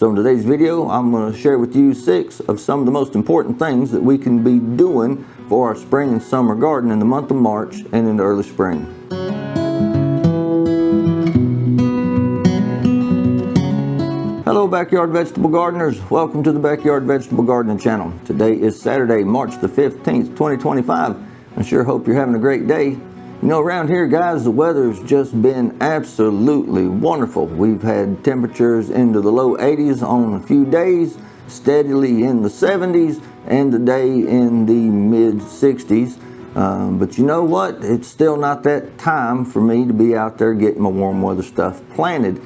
So in today's video, I'm going to share with you 6 of some of the most important things that we can be doing for our spring and summer garden in the month of March and in the early spring. Hello backyard vegetable gardeners, welcome to the Backyard Vegetable Gardening channel. Today is Saturday, March the 15th, 2025. I sure hope you're having a great day. You know, around here, guys, the weather's just been absolutely wonderful. We've had temperatures into the low 80s on a few days, steadily in the 70s, and today in the mid 60s. But you know what? It's still not that time for me to be out there getting my warm weather stuff planted.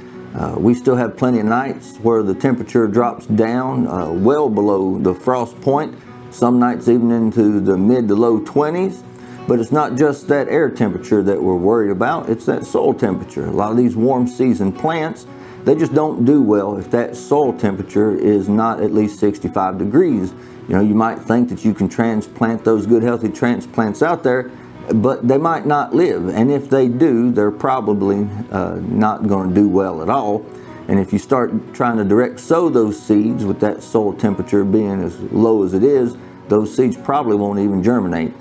We still have plenty of nights where the temperature drops down well below the frost point, some nights even into the mid to low 20s. But it's not just that air temperature that we're worried about, it's that soil temperature. A lot of these warm season plants, they just don't do well if that soil temperature is not at least 65 degrees. You know, you might think that you can transplant those good healthy transplants out there, but they might not live. And if they do, they're probably not going to do well at all. And if you start trying to direct sow those seeds with that soil temperature being as low as it is, those seeds probably won't even germinate.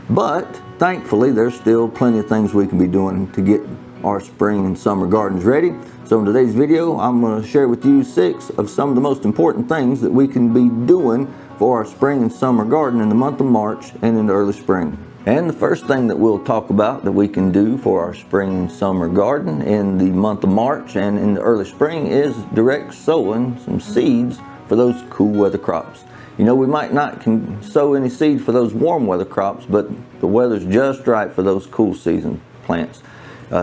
But thankfully, there's still plenty of things we can be doing to get our spring and summer gardens ready. So in today's video, I'm going to share with you 6 of some of the most important things that we can be doing for our spring and summer garden in the month of March and in the early spring. And the first thing that we'll talk about that we can do for our spring and summer garden in the month of March and in the early spring is direct sowing some seeds for those cool weather crops. You know, we might not can sow any seed for those warm weather crops, but the weather's just right for those cool season plants.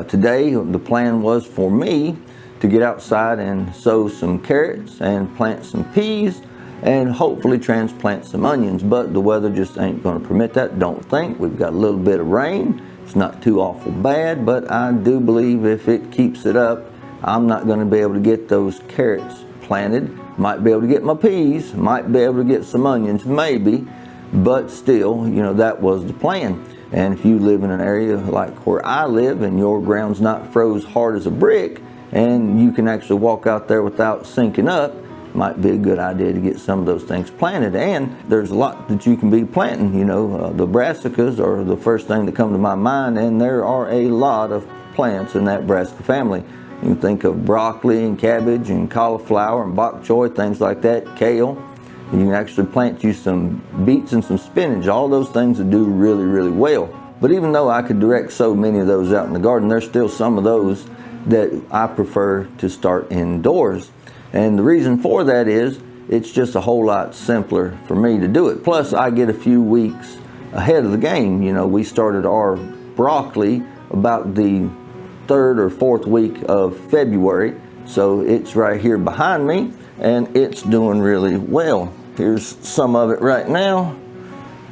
Today, the plan was for me to get outside and sow some carrots and plant some peas and hopefully transplant some onions, but the weather just ain't going to permit that, don't think. We've got a little bit of rain. It's not too awful bad, but I do believe if it keeps it up, I'm not going to be able to get those carrots planted. Might be able to get my peas, might be able to get some onions, maybe, but still, you know, that was the plan. And if you live in an area like where I live and your ground's not froze hard as a brick and you can actually walk out there without sinking up, might be a good idea to get some of those things planted. And there's a lot that you can be planting. You know, the brassicas are the first thing that come to my mind, and there are a lot of plants in that brassica family. You can think of broccoli and cabbage and cauliflower and bok choy, things like that, kale. You can actually plant you some beets and some spinach, all those things that do really, really well. But even though I could direct so many of those out in the garden, there's still some of those that I prefer to start indoors. And the reason for that is it's just a whole lot simpler for me to do it. Plus, I get a few weeks ahead of the game. You know, we started our broccoli about the 3rd or 4th week of February, so it's right here behind me and it's doing really well. Here's some of it right now,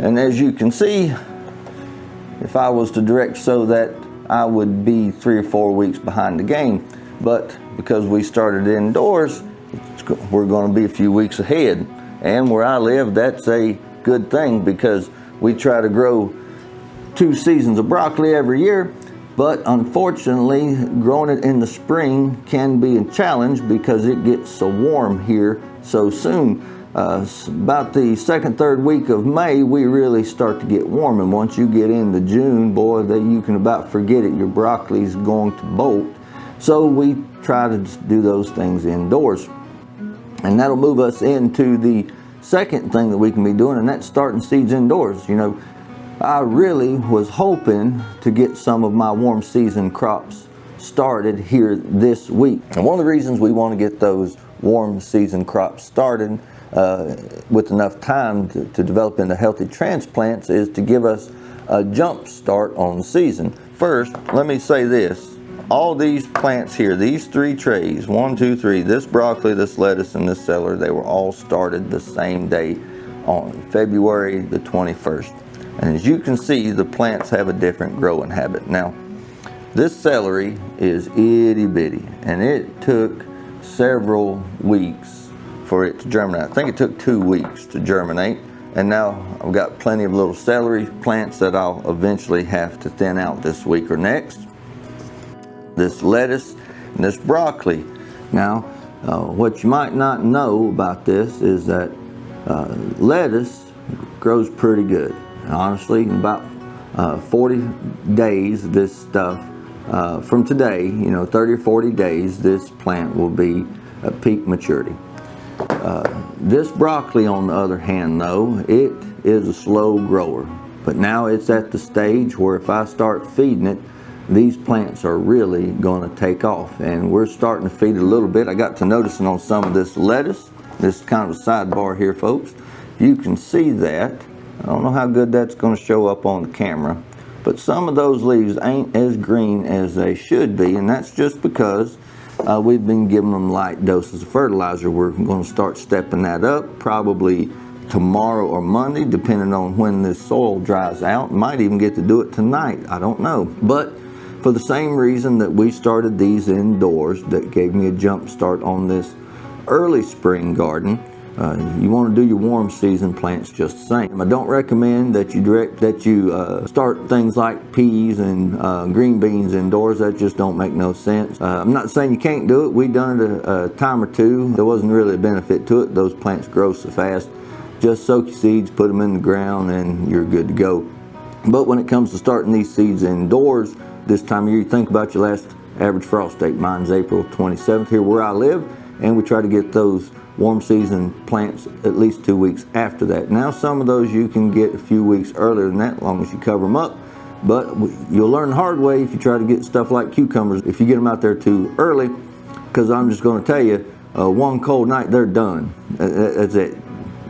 and as you can see, if I was to direct sow that, I would be 3 or 4 weeks behind the game, but because we started indoors, we're going to be a few weeks ahead. And where I live, that's a good thing because we try to grow 2 seasons of broccoli every year. But unfortunately, growing it in the spring can be a challenge because it gets so warm here so soon. About the 2nd, 3rd week of May, we really start to get warm. And once you get into June, boy, you can about forget it. Your broccoli's going to bolt. So we try to do those things indoors. And that'll move us into the second thing that we can be doing, and that's starting seeds indoors. You know, I really was hoping to get some of my warm season crops started here this week. And one of the reasons we want to get those warm season crops started with enough time to develop into healthy transplants is to give us a jump start on the season. First, let me say this. All these plants here, these 3 trays, 1, 2, 3, this broccoli, this lettuce, and this celery, they were all started the same day on February the 21st. And as you can see, the plants have a different growing habit. Now, this celery is itty bitty, and it took several weeks for it to germinate. I think it took 2 weeks to germinate, and now I've got plenty of little celery plants that I'll eventually have to thin out this week or next. This lettuce and this broccoli. Now, What you might not know about this is that lettuce grows pretty good. Honestly, in about 40 days, this stuff, from today, 30 or 40 days, this plant will be at peak maturity. This broccoli, on the other hand, though, it is a slow grower. But now it's at the stage where if I start feeding it, these plants are really going to take off. And we're starting to feed it a little bit. I got to noticing on some of this lettuce, this is kind of a sidebar here, folks. You can see that. I don't know how good that's going to show up on the camera, but some of those leaves ain't as green as they should be, and that's just because we've been giving them light doses of fertilizer. We're going to start stepping that up probably tomorrow or Monday, depending on when this soil dries out. Might even get to do it tonight, I don't know. But for the same reason that we started these indoors, that gave me a jump start on this early spring garden, you want to do your warm season plants just the same. I don't recommend that you start things like peas and green beans indoors. That just don't make no sense. I'm not saying you can't do it. We've done it a time or two. There wasn't really a benefit to it. Those plants grow so fast. Just soak your seeds, put them in the ground, and you're good to go. But when it comes to starting these seeds indoors, this time of year, you think about your last average frost date. Mine's April 27th here where I live, and we try to get those warm season plants at least 2 weeks after that. Now some of those you can get a few weeks earlier than that, as long as you cover them up. But you'll learn the hard way if you try to get stuff like cucumbers, if you get them out there too early, because I'm just going to tell you, one cold night, they're done. That's it.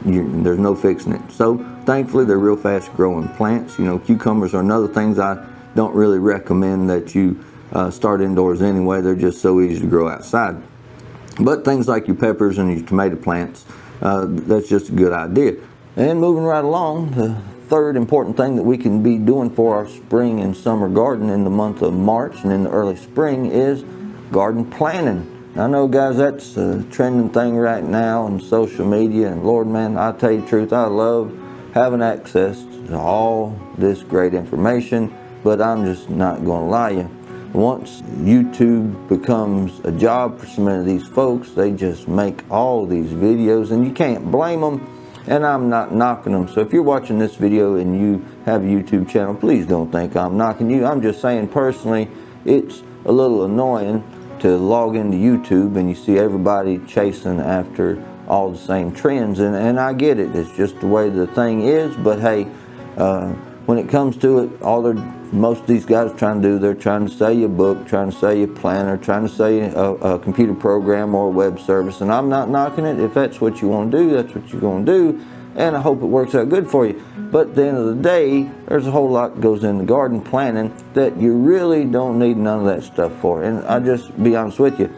There's no fixing it. So thankfully they're real fast growing plants. Cucumbers are another things I don't really recommend that you start indoors anyway. They're just so easy to grow outside. But things like your peppers and your tomato plants, that's just a good idea. And moving right along, the third important thing that we can be doing for our spring and summer garden in the month of March and in the early spring is garden planning. I know, guys, that's a trending thing right now on social media, and Lord, man, I tell you the truth, I love having access to all this great information, but I'm just not going to lie to you. Once YouTube becomes a job for so many of these folks, they just make all these videos, and you can't blame them, and I'm not knocking them. So if you're watching this video and you have a YouTube channel, please don't think I'm knocking you. I'm just saying personally, it's a little annoying to log into YouTube and you see everybody chasing after all the same trends, and I get it. It's just the way the thing is, but hey, when it comes to it, most of these guys trying to do, they're trying to sell you a book, trying to sell you a planner, trying to sell you a computer program or a web service, and I'm not knocking it. If that's what you want to do, that's what you're going to do, and I hope it works out good for you. But at the end of the day, there's a whole lot that goes into garden planning that you really don't need none of that stuff for. And I just be honest with you,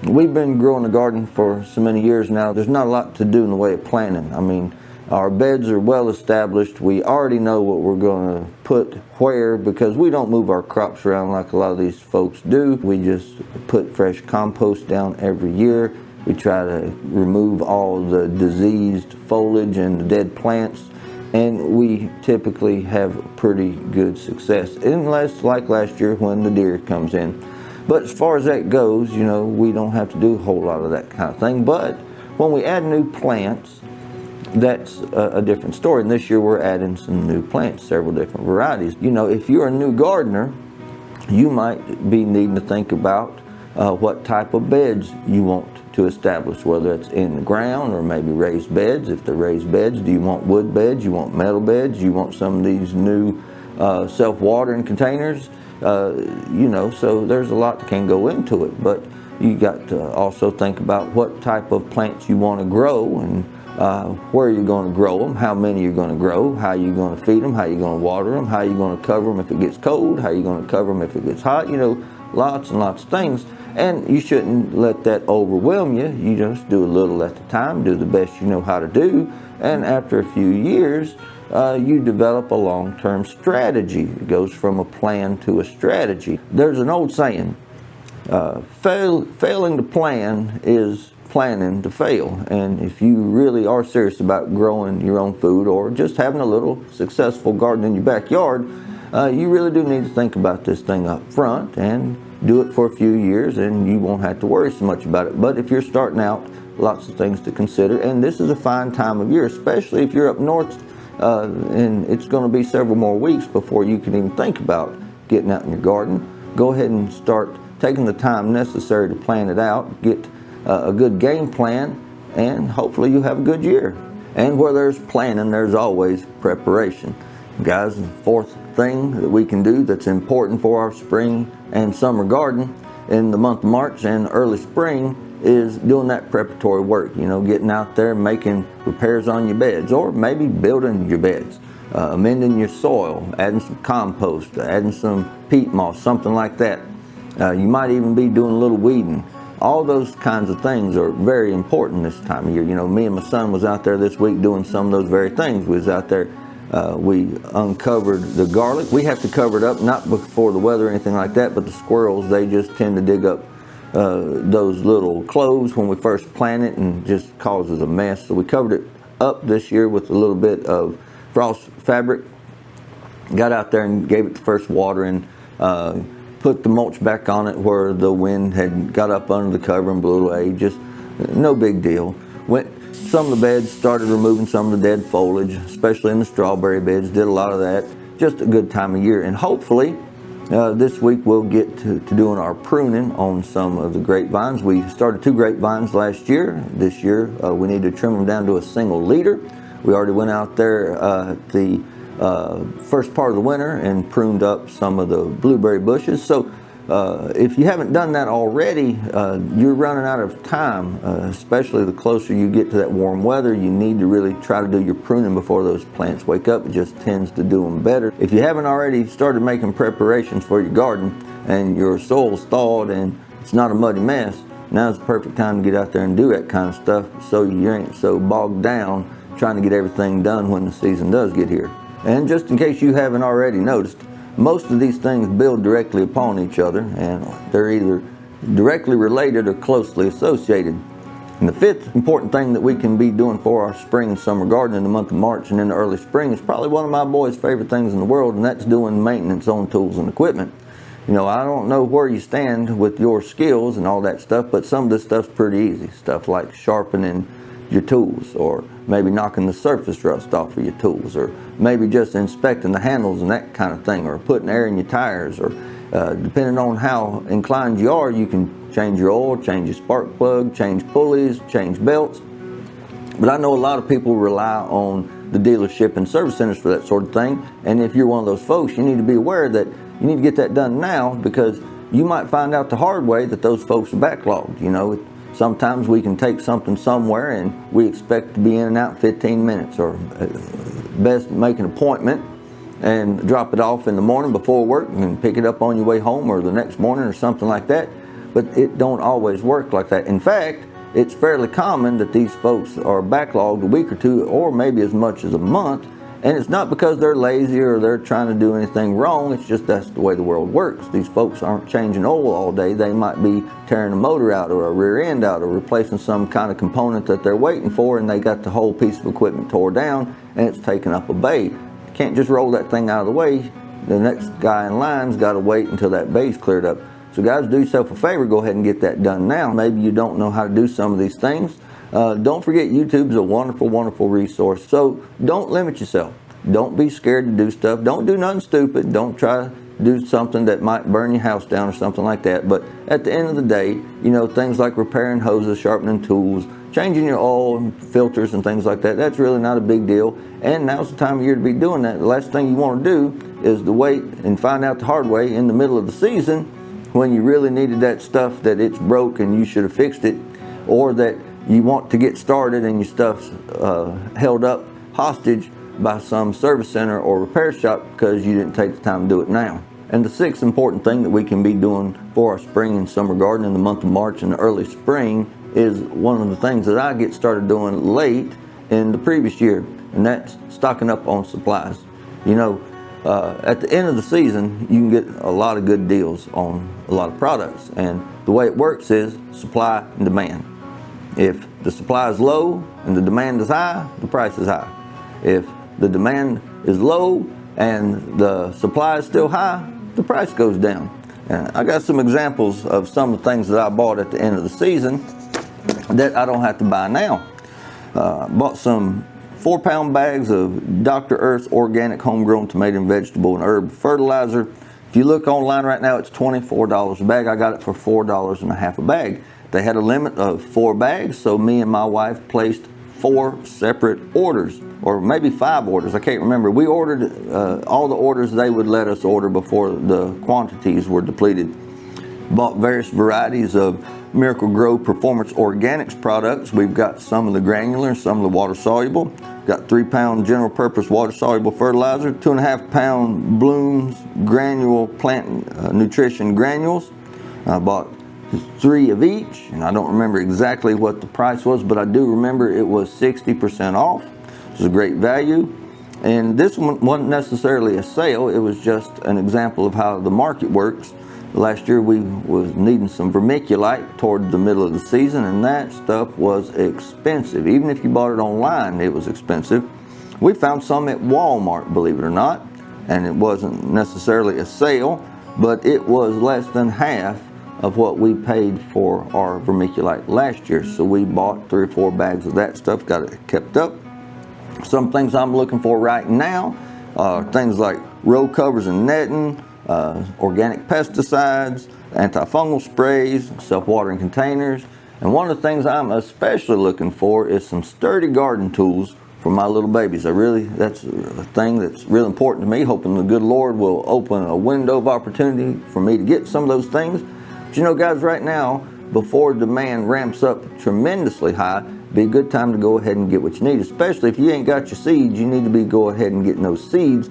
we've been growing a garden for so many years now. There's not a lot to do in the way of planning. I mean, our beds are well established. We already know what we're going to put where, because we don't move our crops around like a lot of these folks do. We just put fresh compost down every year. We try to remove all the diseased foliage and the dead plants, and we typically have pretty good success, unless like last year when the deer comes in. But as far as that goes, we don't have to do a whole lot of that kind of thing. But when we add new plants, that's a different story. And this year we're adding some new plants, several different varieties. If you're a new gardener, you might be needing to think about what type of beds you want to establish, whether it's in the ground or maybe raised beds. If they're raised beds, do you want wood beds? You want metal beds? You want some of these new self-watering containers? So there's a lot that can go into it. But you got to also think about what type of plants you want to grow, and where you're going to grow them, how many you're going to grow, how you're going to feed them, how you're going to water them, how you're going to cover them if it gets cold, how you're going to cover them if it gets hot, lots and lots of things. And you shouldn't let that overwhelm you. You just do a little at a time, do the best you know how to do, and after a few years, you develop a long-term strategy. It goes from a plan to a strategy. There's an old saying, failing to plan is planning to fail. And if you really are serious about growing your own food or just having a little successful garden in your backyard, you really do need to think about this thing up front and do it for a few years and you won't have to worry so much about it. But if you're starting out, lots of things to consider, and this is a fine time of year, especially if you're up north, and it's going to be several more weeks before you can even think about getting out in your garden. Go ahead and start taking the time necessary to plan it out, get a good game plan, and hopefully you'll have a good year. And where there's planning, there's always preparation. Guys, the fourth thing that we can do that's important for our spring and summer garden in the month of March and early spring is doing that preparatory work. You know, getting out there, making repairs on your beds, or maybe building your beds, amending your soil, adding some compost, adding some peat moss, something like that. You might even be doing a little weeding. All those kinds of things are very important this time of year. You know, me and my son was out there this week doing some of those very things. We was out there, we uncovered the garlic. We have to cover it up, not before the weather or anything like that, but the squirrels, they just tend to dig up those little cloves when we first plant it and just causes a mess. So we covered it up this year with a little bit of frost fabric. Got out there and gave it the first water and put the mulch back on it where the wind had got up under the cover and blew away. Just no big deal. Some of the beds started removing some of the dead foliage, especially in the strawberry beds. Did a lot of that. Just a good time of year. And hopefully this week we'll get to doing our pruning on some of the grapevines. We started 2 grapevines last year. This year we need to trim them down to a single leader. We already went out there the first part of the winter and pruned up some of the blueberry bushes. So if you haven't done that already, you're running out of time, especially the closer you get to that warm weather. You need to really try to do your pruning before those plants wake up. It just tends to do them better. If you haven't already started making preparations for your garden and your soil's thawed and it's not a muddy mess, now's the perfect time to get out there and do that kind of stuff so you ain't so bogged down trying to get everything done when the season does get here. And just in case you haven't already noticed, most of these things build directly upon each other, and they're either directly related or closely associated. And the fifth important thing that we can be doing for our spring and summer garden in the month of March and in the early spring is probably one of my boys' favorite things in the world, and that's doing maintenance on tools and equipment. You know, I don't know where you stand with your skills and all that stuff, but some of this stuff's pretty easy. Stuff like sharpening your tools, or maybe knocking the surface rust off of your tools, or maybe just inspecting the handles and that kind of thing, or putting air in your tires, or depending on how inclined you are, you can change your oil, change your spark plug, change pulleys, change belts. But I know a lot of people rely on the dealership and service centers for that sort of thing, and if you're one of those folks, you need to be aware that you need to get that done now, because you might find out the hard way that those folks are backlogged. You know, sometimes we can take something somewhere and we expect to be in and out in 15 minutes, or best make an appointment and drop it off in the morning before work and pick it up on your way home or the next morning or something like that. But it don't always work like that. In fact, it's fairly common that these folks are backlogged a week or two, or maybe as much as a month. And it's not because they're lazy or they're trying to do anything wrong. It's just that's the way the world works. These folks aren't changing oil all day. They might be tearing a motor out or a rear end out or replacing some kind of component that they're waiting for, and they got the whole piece of equipment tore down and it's taking up a bay. You can't just roll that thing out of the way. The next guy in line's got to wait until that bay's cleared up. So guys, do yourself a favor, go ahead and get that done now. Maybe you don't know how to do some of these things. Don't forget, YouTube is a wonderful, wonderful resource. So don't limit yourself. Don't be scared to do stuff. Don't do nothing stupid. Don't try to do something that might burn your house down or something like that. But at the end of the day, you know, things like repairing hoses, sharpening tools, changing your oil and filters and things like that, that's really not a big deal. And now's the time of year to be doing that. The last thing you want to do is to wait and find out the hard way in the middle of the season when you really needed that stuff, that it's broke and you should have fixed it, or that you want to get started and your stuff's held up hostage by some service center or repair shop because you didn't take the time to do it now. And the sixth important thing that we can be doing for our spring and summer garden in the month of March and the early spring is one of the things that I get started doing late in the previous year, and that's stocking up on supplies. You know, at the end of the season, you can get a lot of good deals on a lot of products, and the way it works is supply and demand. If the supply is low and the demand is high, the price is high. If the demand is low and the supply is still high, the price goes down. And I got some examples of some of the things that I bought at the end of the season that I don't have to buy now. Bought some 4-pound bags of Dr. Earth's organic homegrown tomato and vegetable and herb fertilizer. If you look online right now, it's $24 a bag. I got it for $4.50 a bag. They had a limit of 4 bags, so me and my wife placed 4 separate orders, or maybe 5 orders. I can't remember. We ordered all the orders they would let us order before the quantities were depleted. Bought various varieties of Miracle Grow Performance Organics products. We've got some of the granular, some of the water soluble. Got 3-pound general purpose water soluble fertilizer, 2.5-pound Blooms granule plant nutrition granules. I bought 3 of each, and I don't remember exactly what the price was, but I do remember it was 60% off. It was a great value. And this one wasn't necessarily a sale, it was just an example of how the market works. Last year we was needing some vermiculite toward the middle of the season, and that stuff was expensive. Even if you bought it online, it was expensive. We found some at Walmart, believe it or not, and it wasn't necessarily a sale, but it was less than half of what we paid for our vermiculite last year. So we bought 3 or 4 bags of that stuff, got it kept up. Some things I'm looking for right now are things like row covers and netting, organic pesticides, antifungal sprays, self-watering containers. And one of the things I'm especially looking for is some sturdy garden tools for my little babies. That's a thing that's real important to me, hoping the good Lord will open a window of opportunity for me to get some of those things. But you know, guys, right now, before demand ramps up tremendously high, be a good time to go ahead and get what you need. Especially if you ain't got your seeds, you need to be go ahead and getting those seeds,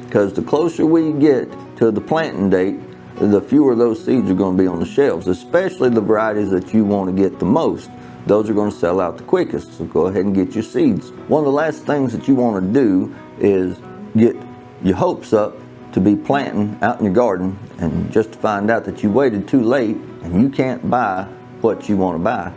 because the closer we get to the planting date, the fewer those seeds are going to be on the shelves, especially the varieties that you want to get the most. Those are going to sell out the quickest, so go ahead and get your seeds. One of the last things that you want to do is get your hopes up to be planting out in your garden, and just to find out that you waited too late and you can't buy what you want to buy.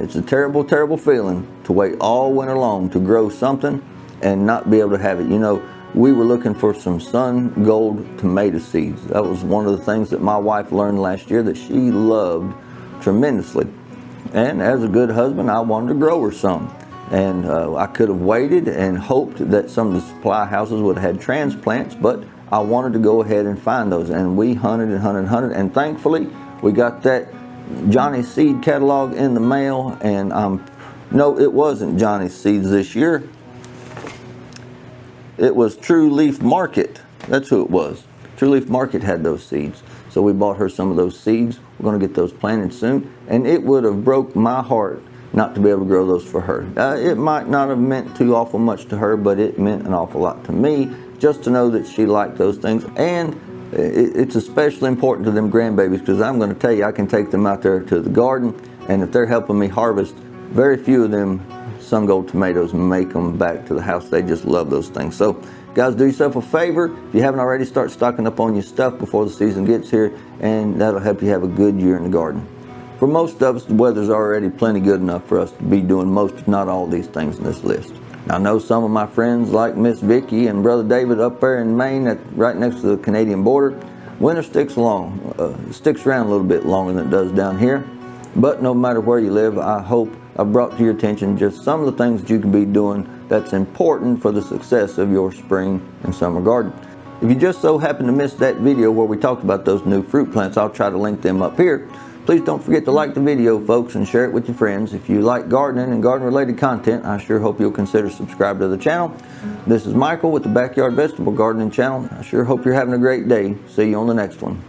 It's a terrible, terrible feeling to wait all winter long to grow something and not be able to have it. You know, we were looking for some sun gold tomato seeds. That was one of the things that my wife learned last year that she loved tremendously. And as a good husband, I wanted to grow her some. And I could have waited and hoped that some of the supply houses would have had transplants, but I wanted to go ahead and find those. And we hunted and hunted and hunted, and thankfully we got that Johnny's Seed catalog in the mail. And no, it wasn't Johnny's Seeds this year. It was True Leaf Market. That's who it was. True Leaf Market had those seeds. So we bought her some of those seeds. We're going to get those planted soon. And it would have broke my heart not to be able to grow those for her. It might not have meant too awful much to her, but it meant an awful lot to me just to know that she liked those things. And it's especially important to them grandbabies, because I'm going to tell you, I can take them out there to the garden, and if they're helping me harvest, very few of them sun gold tomatoes make them back to the house. They just love those things. So guys, do yourself a favor. If you haven't already, start stocking up on your stuff before the season gets here, and that'll help you have a good year in the garden. For most of us, the weather's already plenty good enough for us to be doing most, if not all, these things in this list. Now, I know some of my friends like Miss Vicky and Brother David up there in Maine, right next to the Canadian border. Winter sticks around a little bit longer than it does down here. But no matter where you live, I hope I've brought to your attention just some of the things that you can be doing that's important for the success of your spring and summer garden. If you just so happen to miss that video where we talked about those new fruit plants, I'll try to link them up here. Please don't forget to like the video, folks, and share it with your friends. If you like gardening and garden-related content, I sure hope you'll consider subscribing to the channel. This is Michael with the Backyard Vegetable Gardening Channel. I sure hope you're having a great day. See you on the next one.